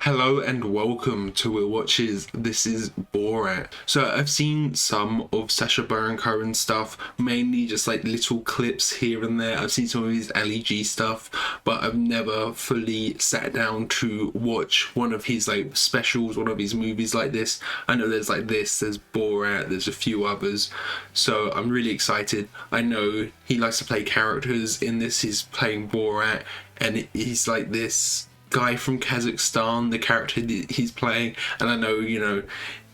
Hello and welcome to Will Watches. This is Borat. So I've seen some of Sacha Baron Cohen's stuff, mainly just like little clips here and there. I've seen some of his LEG stuff, but I've never fully sat down to watch one of his like specials, one of his movies like this. I know there's like this, there's Borat, there's a few others. So I'm really excited. I know he likes to play characters. In this he's playing Borat, and he's like this guy from Kazakhstan, the character that he's playing, and I know, you know,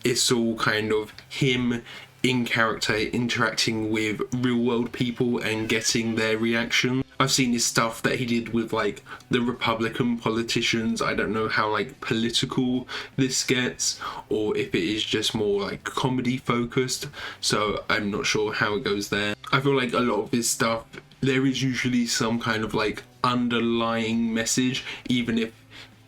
it's all kind of him in character interacting with real world people and getting their reaction. I've seen his stuff that he did with like the Republican politicians. I don't know how like political this gets, or if it is just more like comedy focused, so I'm not sure how it goes there. I feel like a lot of his stuff, there is usually some kind of like underlying message, even if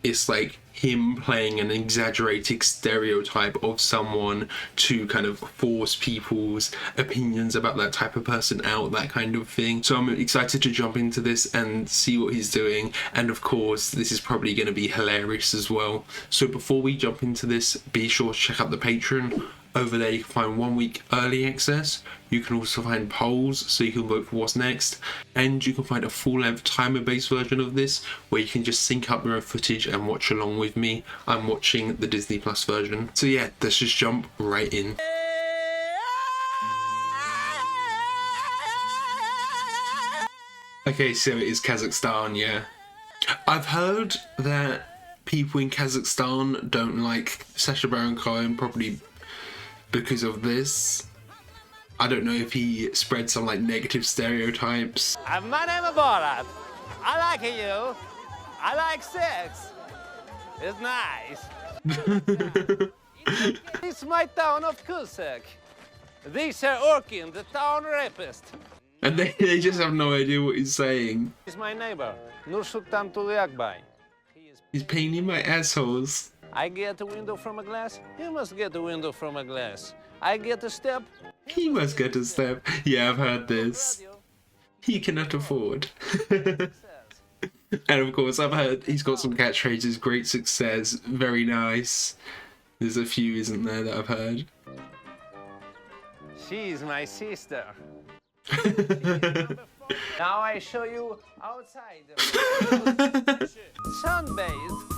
it's like him playing an exaggerated stereotype of someone to kind of force people's opinions about that type of person out, that kind of thing. So I'm excited to jump into this and see what he's doing, and of course this is probably going to be hilarious as well. So before we jump into this, be sure to check out the Patreon. Over there you can find 1 week early access. You can also find polls so you can vote for what's next, and you can find a full-length timer-based version of this where you can just sync up your own footage and watch along with me. I'm watching the Disney Plus version. So yeah, let's just jump right in. Okay, so it is Kazakhstan, yeah. I've heard that people in Kazakhstan don't like Sacha Baron Cohen, probably because of this. I don't know if he spread some like negative stereotypes. My name is Borat. I like you. I like sex. It's nice. It's my town of Kusak. These are Orkin, the town rapist. And they just have no idea what he's saying. He's my neighbor, Nursultan Tuliakbay. He's painting my assholes. I get a window from a glass, you must get a window from a glass. I get a step, he must get a step. Yeah, I've heard this. He cannot afford. And of course I've heard he's got some catchphrases. Great success, very nice. There's a few, isn't there, that I've heard. She's my sister. Now I show you outside. Sunbathe.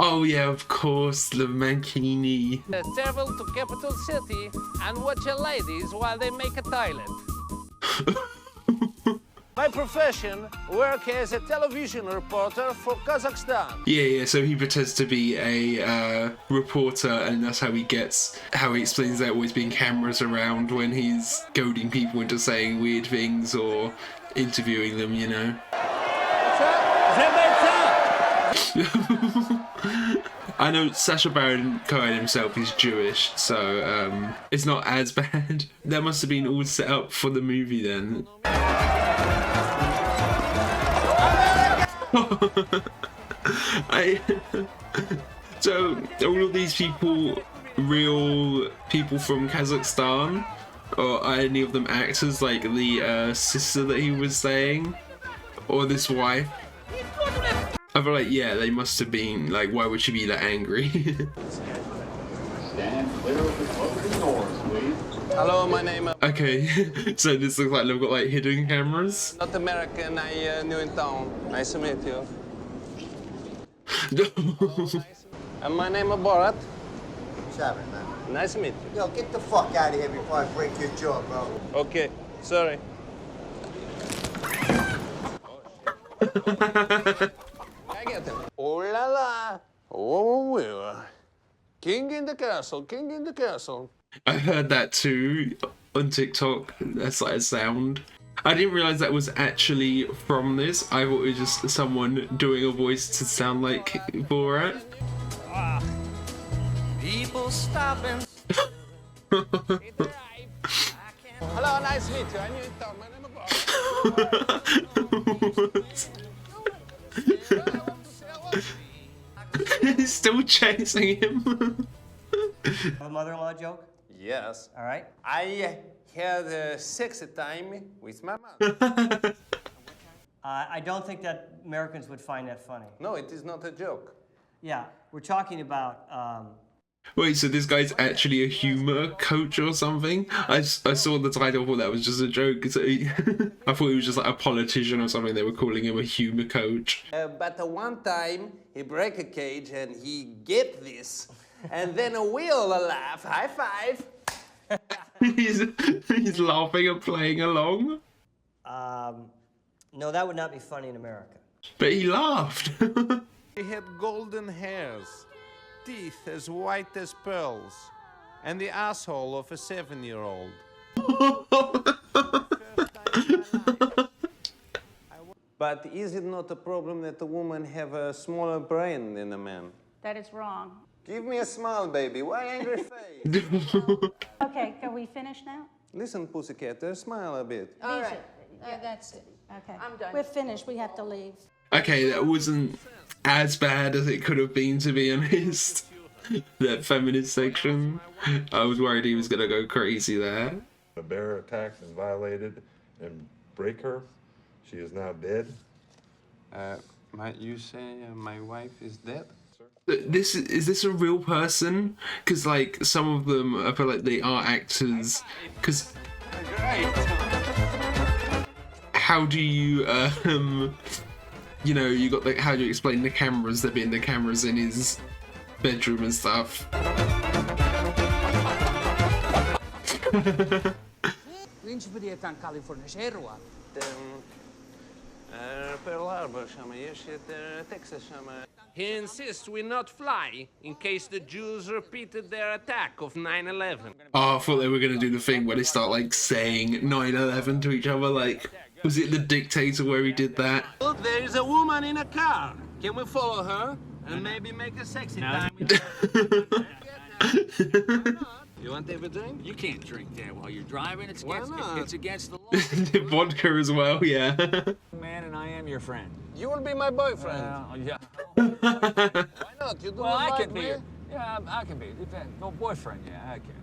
Oh yeah, of course, the mankini. Travel to capital city and watch your ladies while they make a toilet. My profession, work as a television reporter for Kazakhstan. Yeah, so he pretends to be a reporter, and that's how he explains there always being cameras around when he's goading people into saying weird things or interviewing them, you know. What's up? I know Sacha Baron Cohen himself is Jewish, so it's not as bad. That must have been all set up for the movie then. So all of these people, real people from Kazakhstan, or are any of them actors, like the sister that he was saying, or this wife? I feel like, yeah, they must have been, like, why would she be that angry? Stand clear of the open doors, please. Hello, my name is... Okay, so this looks like they've got, like, hidden cameras? Not American, I new in town. Nice to meet you. And my name is Borat. What's happening, man? Nice to meet you. Yo, get the fuck out of here before I break your jaw, bro. Okay, sorry. I get him. Oh la la. Oh, king in the castle, king in the castle. I heard that too on TikTok. That's like a sound. I didn't realize that was actually from this. I thought it was just someone doing a voice to sound like Borat. People stopping. Hello, nice to meet you. I knew it. My name is Borat. He's still chasing him. A mother-in-law joke? Yes. All right. I had a sexy time with my mother. I don't think that Americans would find that funny. No, it is not a joke. Yeah, we're talking about. Wait, so this guy's actually a humor coach or something? I saw the title, thought that was just a joke. So I thought he was just like a politician or something. They were calling him a humor coach. But one time he break a cage and he get this, and then we all laugh. High five. he's laughing and playing along. No, that would not be funny in America. But he laughed. He had golden hairs, teeth as white as pearls, and the asshole of a 7-year-old. But is it not a problem that a woman have a smaller brain than a man? That is wrong. Give me a smile, baby. Why angry face? Okay, can we finish now? Listen, pussycat, smile a bit. All right. That's it. Okay. I'm done. We're finished. We have to leave. Okay, that wasn't as bad as it could have been, to be honest. That feminist section. I was worried he was gonna go crazy there. The bear attacked and violated and break her. She is now dead. Might you say my wife is dead? Is this a real person? Because like some of them, I feel like they are actors. Because how do you you know, you got like, how do you explain the cameras? There being the cameras in his bedroom and stuff. He insists we not fly in case the Jews repeated their attack of 9/11. Oh, I thought they were gonna do the thing where they start like saying 9/11 to each other. Like, was it The Dictator where he did that? Look, there is a woman in a car. Can we follow her and maybe make a sexy time? You want to have a drink? You can't drink that while you're driving. It's Why against, not? it's against the law. Vodka as well, yeah. Man, and I am your friend. You will be my boyfriend. Yeah. Why not? You do Well, not I like can be. me? Yeah, I can be. No boyfriend. Yeah, I can.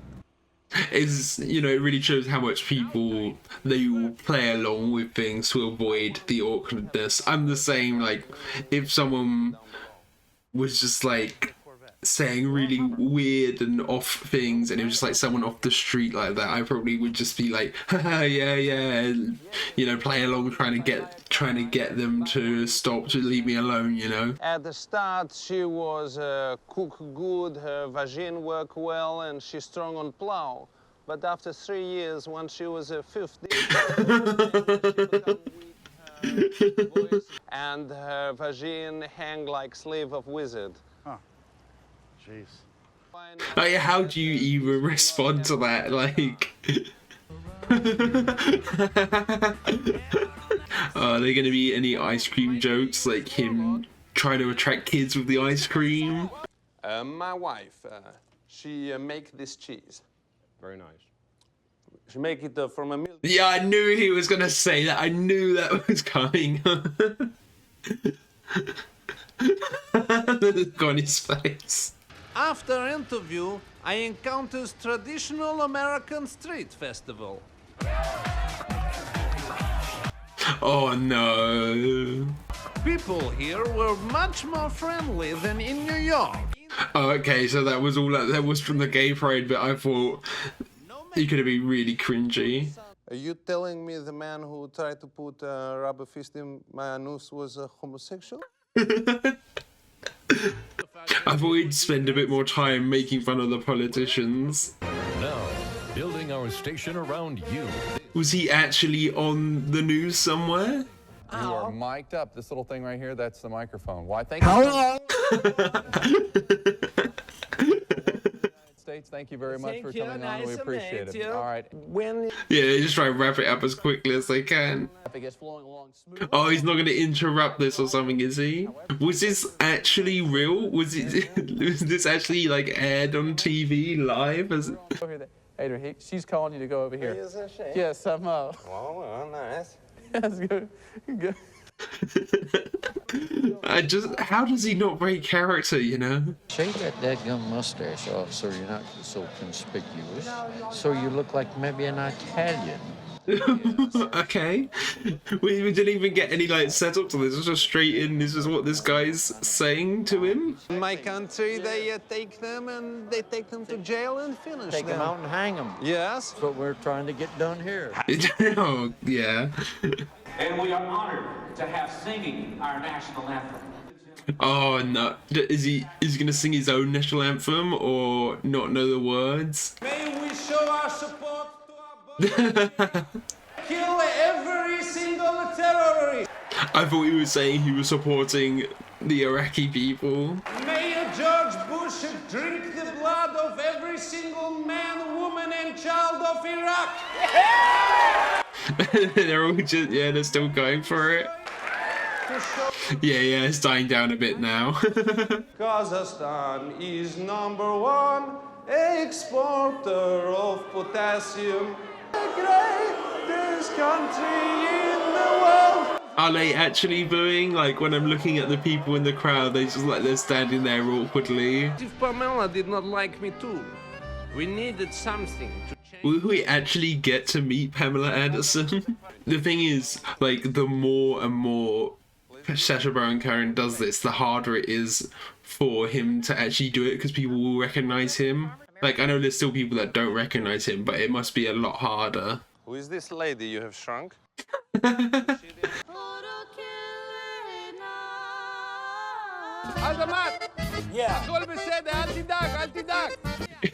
It's, you know, it really shows how much people, they will play along with things to avoid the awkwardness. I'm the same, like, if someone was just like saying really weird and off things and it was just like someone off the street like that, I probably would just be like, haha, yeah, you know, play along, trying to get them to stop, to leave me alone, you know. At the start, she was cook good, her vagina work well, and she's strong on plow. But after 3 years, when she was 50, and her vagina hang like slave of wizard. Jeez. Like, how do you even respond to that? Like, are there gonna be any ice cream jokes, like him trying to attract kids with the ice cream? My wife, she make this cheese. Very nice. She make it from a milk. Yeah, I knew he was gonna say that. I knew that was coming. The look on his face. After interview, I encounters traditional American street festival. Oh no. People here were much more friendly than in New York. Oh, okay, so that was all that was from the gay parade, but I thought he could have been really cringy. Are you telling me the man who tried to put a rubber fist in my anus was a homosexual? I thought we'd spend a bit more time making fun of the politicians. Now, building our station around you. Was he actually on the news somewhere? You are mic'd up. This little thing right here, that's the microphone. Why, thank you. Hello! States, thank you very much for coming on. We appreciate it. All right. When Yeah, they just try and wrap it up as quickly as they can. Oh, he's not going to interrupt this or something, is he? Was this actually real? Was this actually like aired on TV live? Adrian, she's calling you to go over here. Isn't she? Yes, I'm Oh, well, nice. That's good. Good. How does he not break character, you know? Shave that dadgum mustache off so you're not so conspicuous. So you look like maybe an Italian. Okay. We didn't even get any like setup to this. It was just straight in. This is what this guy's saying to him. In my country, they take them and they take them to jail and finish Take them out and hang them. Yes. That's what we're trying to get done here. Oh, yeah. And we are honored to have singing our national anthem. Oh no! Is he gonna sing his own national anthem or not know the words? May we show our support to our boys. Kill every single terrorist. I thought he was saying he was supporting the Iraqi people. May George Bush drink the blood of every single man, woman, and child of Iraq. They're all just, yeah, they're still going for it. Yeah, it's dying down a bit now. Kazakhstan is #1 exporter of potassium. The greatest country in the world. Are they actually booing? Like when I'm looking at the people in the crowd, they just like they're standing there awkwardly. If Pamela did not like me too, we needed something to change. Will we actually get to meet Pamela Anderson? The thing is, like, the more and more Sacha Baron Cohen does this, the harder it is for him to actually do it because people will recognize him. Like, I know there's still people that don't recognize him, but it must be a lot harder. Who is this lady you have shrunk? Azamat! Yeah.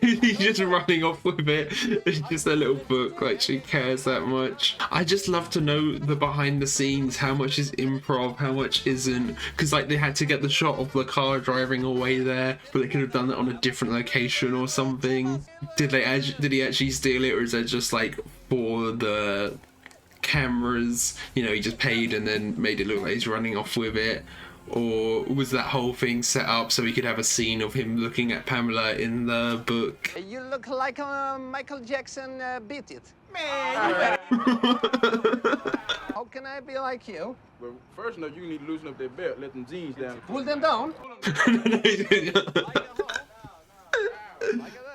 He's just running off with it. It's just a little book, like she cares that much. I just love to know the behind the scenes, how much is improv, how much isn't. Because like they had to get the shot of the car driving away there, but they could have done that on a different location or something. Did he actually steal it, or is that just like for the cameras? You know, he just paid and then made it look like he's running off with it. Or was that whole thing set up so we could have a scene of him looking at Pamela in the book? You look like Michael Jackson beat it. Man, how can I be like you? Well, first enough, you need to loosen up that belt, let them jeans down. Pull them down.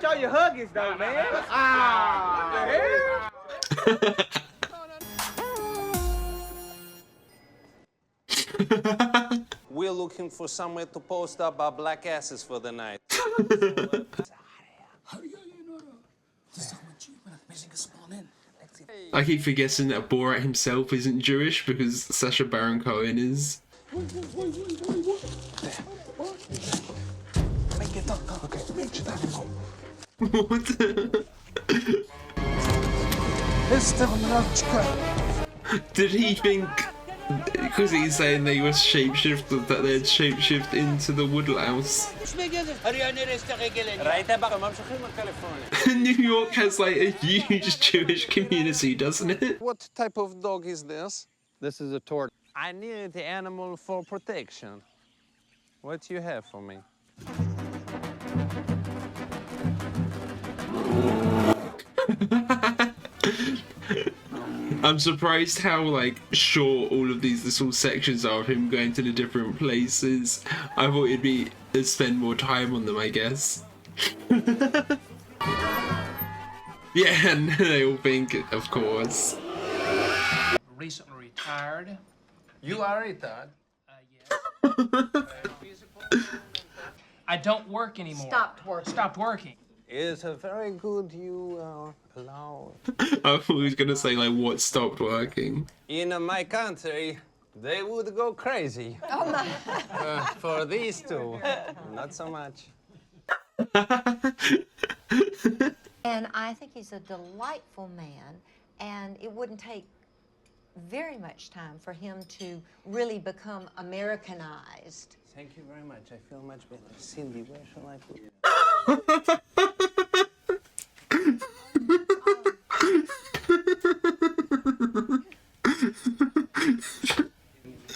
Show your huggies though, man. We're looking for somewhere to post up our black asses for the night. I keep forgetting that Borat himself isn't Jewish because Sacha Baron Cohen is. What? Did he think, because he's saying they were shapeshifted, that they'd shapeshift into the Woodlouse? New York has like a huge Jewish community, doesn't it? What type of dog is this? This is a tortoise. I need the animal for protection. What do you have for me? I'm surprised how like short all of these little sections are of him going to the different places. I thought it'd spend more time on them, I guess. Yeah, and they all think, of course. Recently retired. You are retired? Yeah. I don't work anymore. Stopped working. It's a very good you allow. I thought he was gonna say like what stopped working. In my country, they would go crazy. Oh my. For these two, not so much. And I think he's a delightful man, and it wouldn't take very much time for him to really become Americanized. Thank you very much. I feel much better. Cindy, where shall I put it?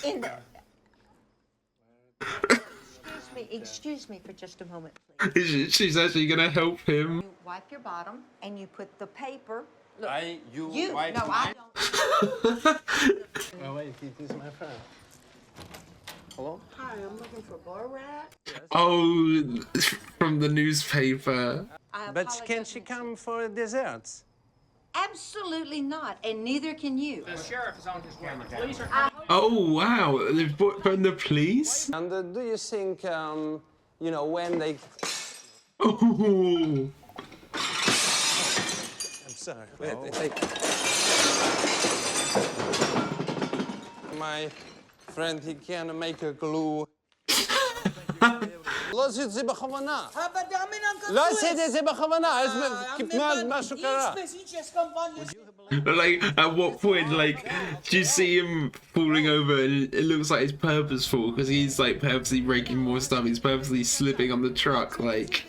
In there. Excuse me for just a moment, please. She's actually gonna help him. You wipe your bottom and you put the paper. Look, You wipe no, my... I don't. Oh, wait, this is my friend. Hello? Hi, I'm looking for Borat. Oh, from the newspaper. But can she come for desserts? Absolutely not, and neither can you. The sheriff is on his way. The police are coming. Oh wow, they've brought from the police. And do you think, you know, when they... Oh. I'm sorry. Wait, my friend, he can make a glue. לא עשית זה בכוונה. לא עשית זה בכוונה. משהו קרה. But like, at what point, like, do you see him falling over and it looks like it's purposeful because he's like purposely breaking more stuff, he's purposely slipping on the truck, like...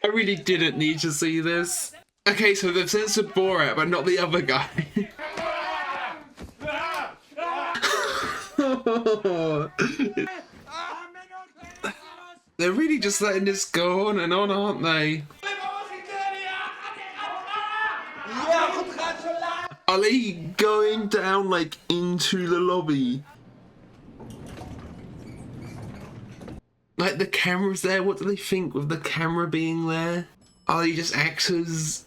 I really didn't need to see this. Okay, so they've censored Borat, but not the other guy. They're really just letting this go on and on, aren't they? Are they going down, like, into the lobby? Like, the camera's there, what do they think with the camera being there? Are they just actors?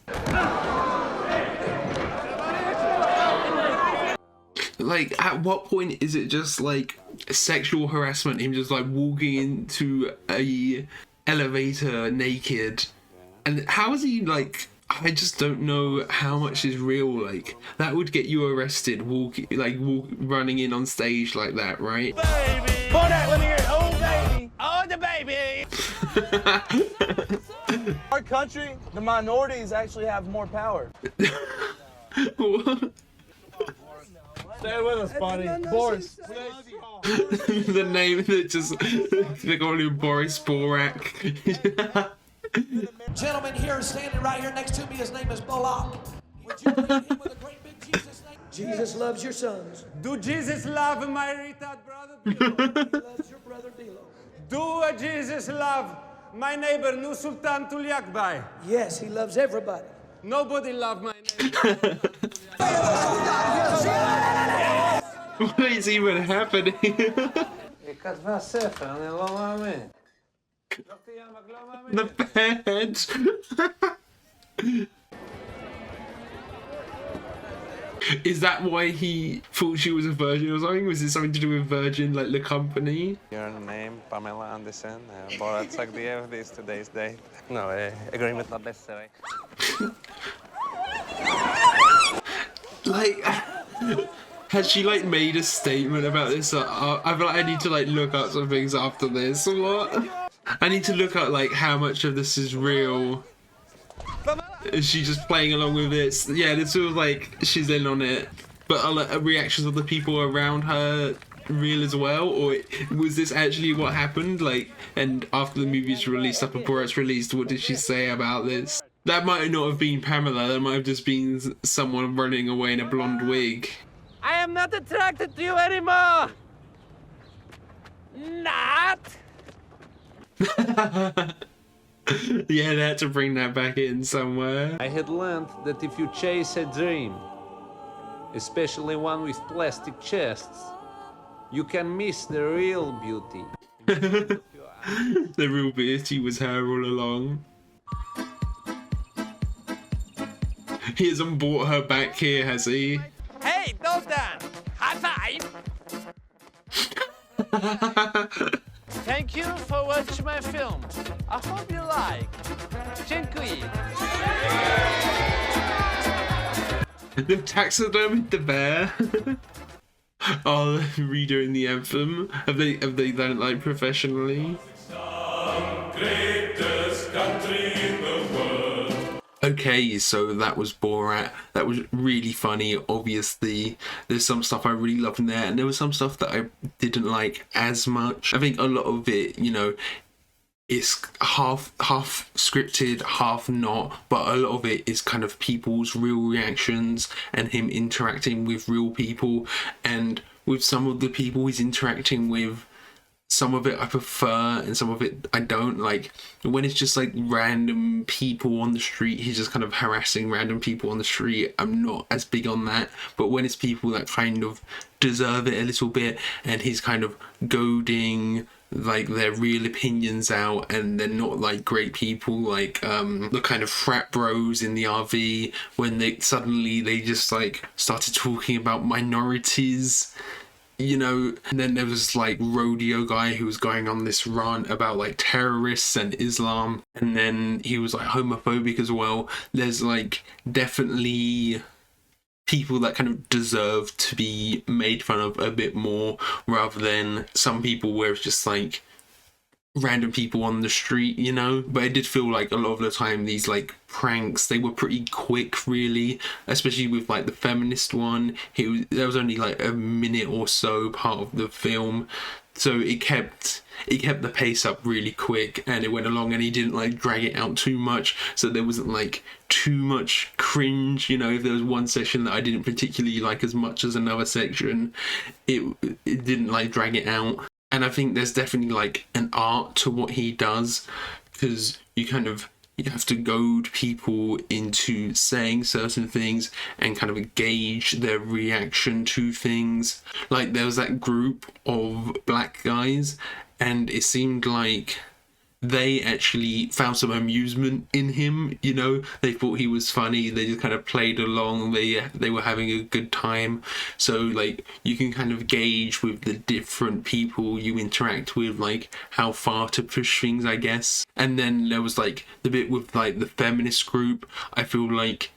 Like, at what point is it just, like, sexual harassment, him just, like, walking into a elevator naked? And how is he, like... I just don't know how much is real. Like, that would get you arrested, running in on stage like that, right? Baby! Borat, let me hear it. Oh, baby! Oh, the baby! Our country, the minorities actually have more power. What? Stay with us, buddy. Boris. The name that just... They're calling him Boris Borak. Gentleman here standing right here next to me, his name is Borat. Would you greet him with a great big Jesus name? Jesus loves your sons. Do Jesus love my retard brother? He loves your brother Bilo. Do Jesus love my neighbor Nu Sultan Tuliak Bhai? Yes, he loves everybody. Nobody love my neighbor. What is even happening? The bed. Is that why he thought she was a virgin or something? Was it something to do with Virgin, like the company? Your name, Pamela Anderson. Borat sucked the air of this today's date. No, agreement not necessary. Like, has she like made a statement about this? I feel like I need to like look up some things after this. What? I need to look at like how much of this is real. Is she just playing along with it? Yeah, this feels like she's in on it. But are reactions of the people around her real as well, or was this actually what happened? Like, and after the movie's released, after Borat's released, what did she say about this? That might not have been Pamela. That might have just been someone running away in a blonde wig. I am not attracted to you anymore. Not. Yeah, they had to bring that back in somewhere. I had learned that if you chase a dream, especially one with plastic chests, you can miss the real beauty. The real beauty was her all along. He hasn't brought her back here, has he? Hey, Dodan! High five! Thank you for watching my film. I hope you like. Dziękuję. They've taxidermied the bear. Oh, they're redoing the anthem. Have they done it like professionally? Greatest country in the world. Okay, so that was Borat. That was really funny. Obviously, there's some stuff I really loved in there, and there was some stuff that I didn't like as much. I think a lot of it, you know, it's half scripted, half not, but a lot of it is kind of people's real reactions and him interacting with real people. And with some of the people he's interacting with, some of it I prefer and some of it I don't. Like when it's just like random people on the street, he's just kind of harassing random people on the street, I'm not as big on that. But when it's people that kind of deserve it a little bit and he's kind of goading like their real opinions out and they're not like great people, like the kind of frat bros in the RV when they just like started talking about minorities, you know. And then there was like rodeo guy who was going on this rant about like terrorists and Islam, and then he was like homophobic as well. There's like definitely people that kind of deserve to be made fun of a bit more, rather than some people where it's just like random people on the street, you know. But I did feel like a lot of the time these like pranks, they were pretty quick really, especially with like the feminist one. There was only like a minute or so part of the film, so it kept the pace up really quick and it went along, and he didn't like drag it out too much, so there wasn't like too much cringe, you know. If there was one section that I didn't particularly like as much as another section, it didn't like drag it out. And I think there's definitely like an art to what he does, because you have to goad people into saying certain things and kind of gauge their reaction to things. Like there was that group of black guys and it seemed like they actually found some amusement in him, you know. They thought he was funny, they just kind of played along, they were having a good time. So like you can kind of gauge with the different people you interact with like how far to push things, I guess. And then there was like the bit with like the feminist group. I feel like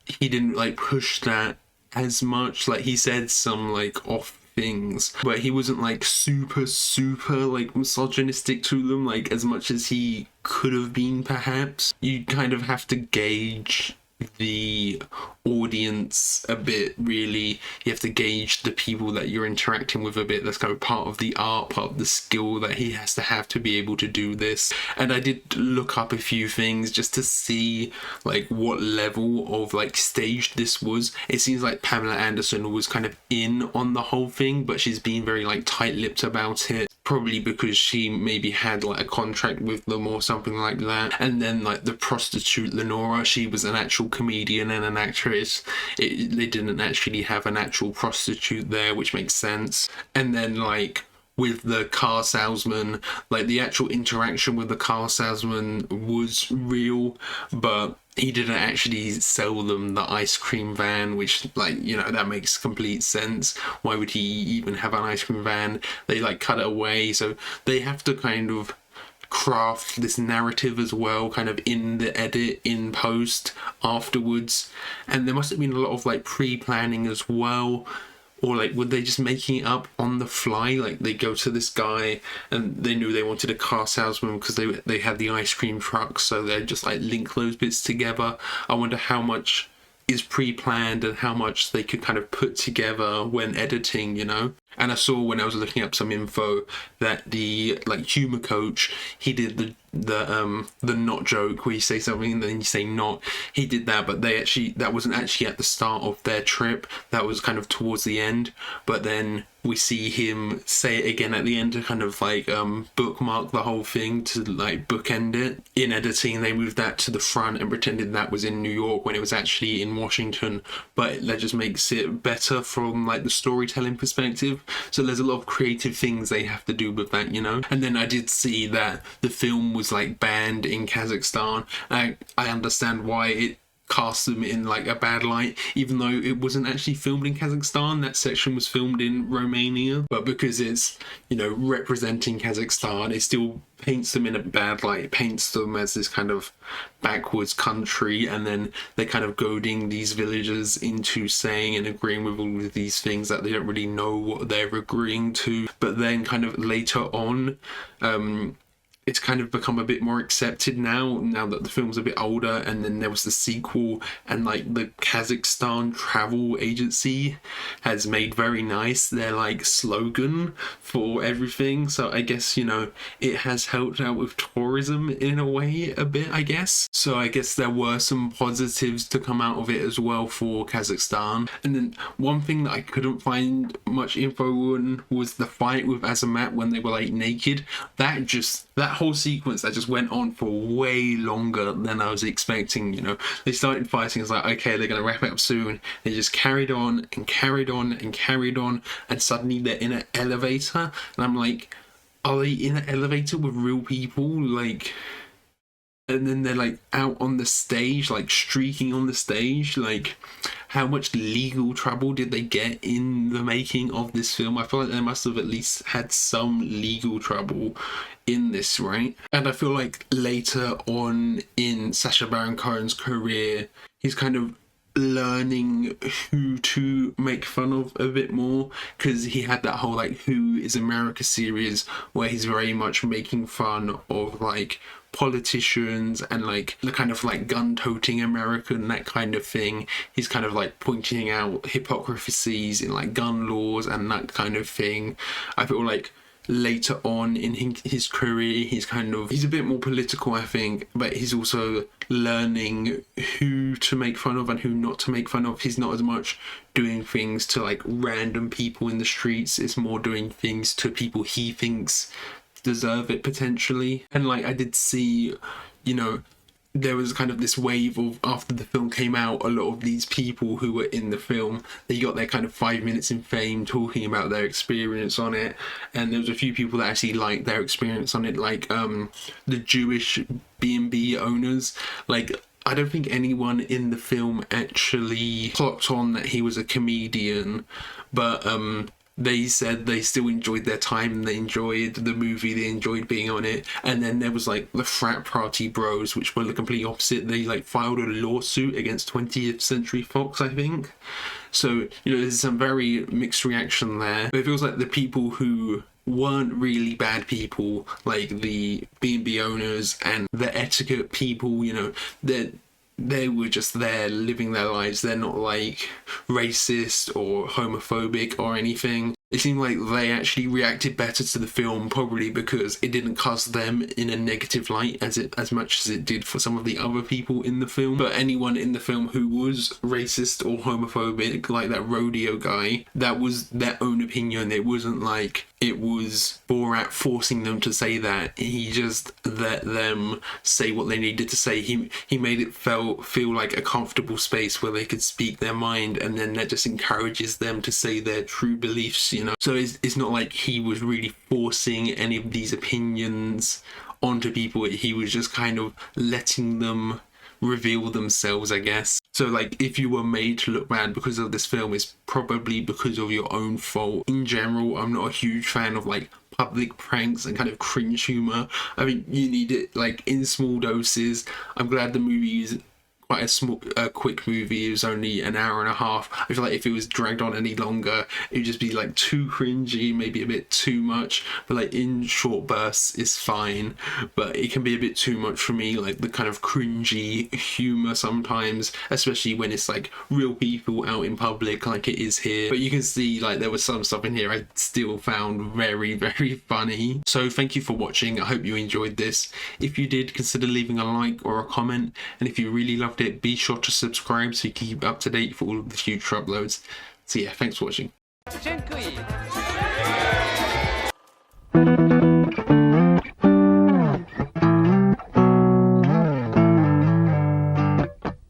he didn't like push that as much. Like he said some like off things, but he wasn't like super like misogynistic to them like as much as he could have been perhaps. You kind of have to gauge the audience a bit, really. You have to gauge the people that you're interacting with a bit. That's kind of part of the art, part of the skill that he has to have to be able to do this. And I did look up a few things just to see like what level of like staged this was. It seems like Pamela Anderson was kind of in on the whole thing, but she's been very like tight-lipped about it, probably because she maybe had like a contract with them or something like that. And then like the prostitute Lenora, she was an actual comedian and an actress. They didn't actually have an actual prostitute there, which makes sense. And then like with the car salesman, like the actual interaction with the car salesman was real, but he didn't actually sell them the ice cream van, which, like, you know, that makes complete sense. Why would he even have an ice cream van? They like cut it away, so they have to kind of craft this narrative as well, kind of in the edit, in post, afterwards. And there must have been a lot of like pre-planning as well. Or like were they just making it up on the fly? Like they go to this guy and they knew they wanted a car salesman because they had the ice cream truck, so they just like link those bits together. I wonder how much is pre-planned and how much they could kind of put together when editing, you know. And I saw when I was looking up some info that the like humor coach, he did the not joke where you say something and then you say not. He did that, but that wasn't actually at the start of their trip. That was kind of towards the end. But then we see him say it again at the end to kind of like bookmark the whole thing, to like bookend it. In editing, they moved that to the front and pretended that was in New York when it was actually in Washington. But that just makes it better from like the storytelling perspective. So there's a lot of creative things they have to do with that, you know. And then I did see that the film was like banned in Kazakhstan. I understand why it cast them in like a bad light, even though it wasn't actually filmed in Kazakhstan. That section was filmed in Romania, but because it's, you know, representing Kazakhstan, it still paints them in a bad light. It paints them as this kind of backwards country, and then they're kind of goading these villagers into saying and agreeing with all of these things that they don't really know what they're agreeing to. But then kind of later on, it's kind of become a bit more accepted now that the film's a bit older. And then there was the sequel, and like the Kazakhstan travel agency has made very nice their like slogan for everything. So I guess, you know, it has helped out with tourism in a way a bit, I guess. So I guess there were some positives to come out of it as well for Kazakhstan. And then one thing that I couldn't find much info on was the fight with Azamat when they were like naked. That whole sequence that just went on for way longer than I was expecting. You know, they started fighting, it's like, okay, they're gonna wrap it up soon. They just carried on and carried on and carried on, and suddenly they're in an elevator, and I'm like, are they in an elevator with real people? Like, and then they're like out on the stage, like streaking on the stage. Like, how much legal trouble did they get in the making of this film? I feel like they must have at least had some legal trouble in this, right? And I feel like later on in Sacha Baron Cohen's career, he's kind of learning who to make fun of a bit more, because he had that whole like Who is America series where he's very much making fun of like politicians and like the kind of like gun-toting American, that kind of thing. He's kind of like pointing out hypocrisies in like gun laws and that kind of thing. I feel like later on in his career, he's a bit more political, I think, but he's also learning who to make fun of and who not to make fun of. He's not as much doing things to like random people in the streets, it's more doing things to people he thinks deserve it potentially. And like, I did see, you know, there was kind of this wave of, after the film came out, a lot of these people who were in the film, they got their kind of 5 minutes in fame talking about their experience on it. And there was a few people that actually liked their experience on it, like the Jewish B&B owners. Like, I don't think anyone in the film actually clocked on that he was a comedian, but they said they still enjoyed their time and they enjoyed the movie, they enjoyed being on it. And then there was like the frat party bros, which were the complete opposite. They like filed a lawsuit against 20th Century Fox, I think. So, you know, there's some very mixed reaction there. But it feels like the people who weren't really bad people, like the B&B owners and the etiquette people, you know, they were just there living their lives. They're not like racist or homophobic or anything. It seemed like they actually reacted better to the film, probably because it didn't cast them in a negative light as much as it did for some of the other people in the film. But anyone in the film who was racist or homophobic, like that rodeo guy, that was their own opinion. It wasn't like it was Borat forcing them to say that. He just let them say what they needed to say. He made it feel like a comfortable space where they could speak their mind, and then that just encourages them to say their true beliefs, you know. So it's not like he was really forcing any of these opinions onto people. He was just kind of letting them reveal themselves, I guess. So like, if you were made to look bad because of this film, it's probably because of your own fault. In general, I'm not a huge fan of like public pranks and kind of cringe humor. I mean, you need it like in small doses. I'm glad the movie is quite a quick movie. It was only an hour and a half. I feel like if it was dragged on any longer, it would just be like too cringy, maybe a bit too much. But like in short bursts is fine, but it can be a bit too much for me, like the kind of cringy humor sometimes, especially when it's like real people out in public like it is here. But you can see like there was some stuff in here I still found very, very funny. So thank you for watching. I hope you enjoyed this. If you did, consider leaving a like or a comment, and if you really loved it, be sure to subscribe so you can keep up to date for all of the future uploads. So yeah, thanks for watching.